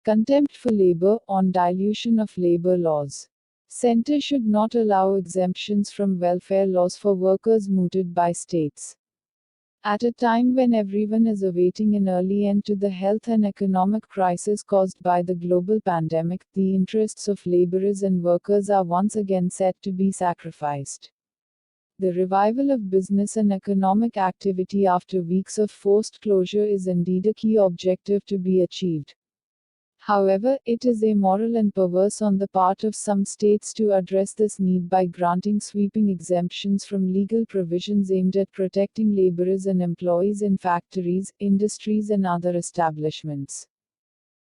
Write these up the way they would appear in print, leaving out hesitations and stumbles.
Contempt for labor on dilution of labor laws. Center should not allow exemptions from welfare laws for workers mooted by states. At a time when everyone is awaiting an early end to the health and economic crisis caused by the global pandemic, the interests of laborers and workers are once again set to be sacrificed. The revival of business and economic activity after weeks of forced closure is indeed a key objective to be achieved. However, it is immoral and perverse on the part of some states to address this need by granting sweeping exemptions from legal provisions aimed at protecting laborers and employees in factories, industries, and other establishments.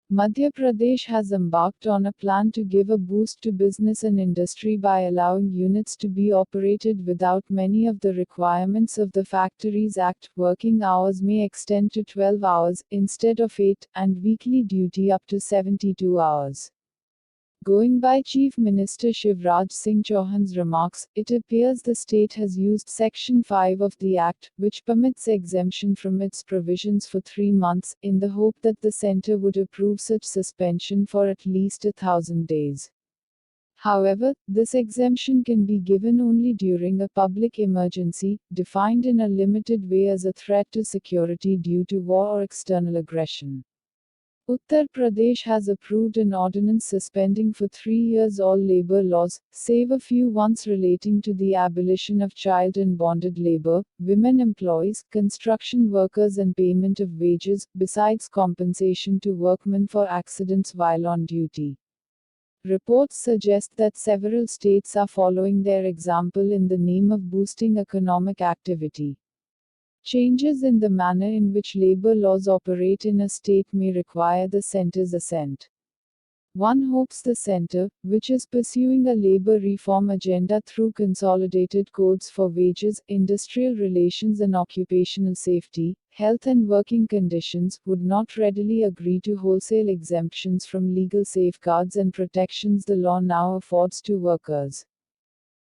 Madhya Pradesh has embarked on a plan to give a boost to business and industry by allowing units to be operated without many of the requirements of the Factories Act. Working hours may extend to 12 hours, instead of 8, and weekly duty up to 72 hours. Going by Chief Minister Shivraj Singh Chauhan's remarks, it appears the state has used Section 5 of the Act, which permits exemption from its provisions for 3 months, in the hope that the centre would approve such suspension for at least 1,000 days. However, this exemption can be given only during a public emergency, defined in a limited way as a threat to security due to war or external aggression. Uttar Pradesh has approved an ordinance suspending for 3 years all labor laws, save a few ones relating to the abolition of child and bonded labor, women employees, construction workers, and payment of wages, besides compensation to workmen for accidents while on duty. Reports suggest that several states are following their example in the name of boosting economic activity. Changes in the manner in which labor laws operate in a state may require the center's assent. One hopes the center, which is pursuing a labor reform agenda through consolidated codes for wages, industrial relations, and occupational safety, health and working conditions, would not readily agree to wholesale exemptions from legal safeguards and protections the law now affords to workers.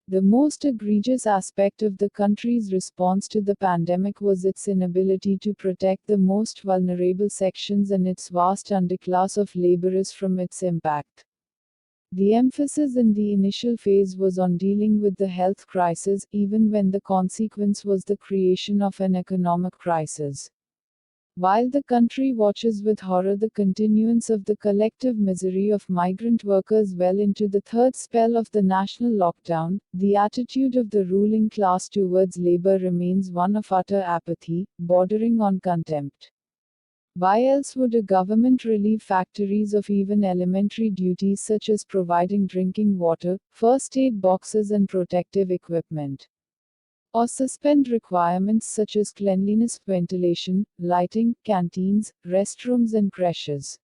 The most egregious aspect of the country's response to the pandemic was its inability to protect the most vulnerable sections and its vast underclass of laborers from its impact. The emphasis in the initial phase was on dealing with the health crisis, even when the consequence was the creation of an economic crisis. While the country watches with horror the continuance of the collective misery of migrant workers well into the third spell of the national lockdown, the attitude of the ruling class towards labor remains one of utter apathy, bordering on contempt. Why else would a government relieve factories of even elementary duties such as providing drinking water, first aid boxes, and protective equipment? Or suspend requirements such as cleanliness, ventilation, lighting, canteens, restrooms, and creches?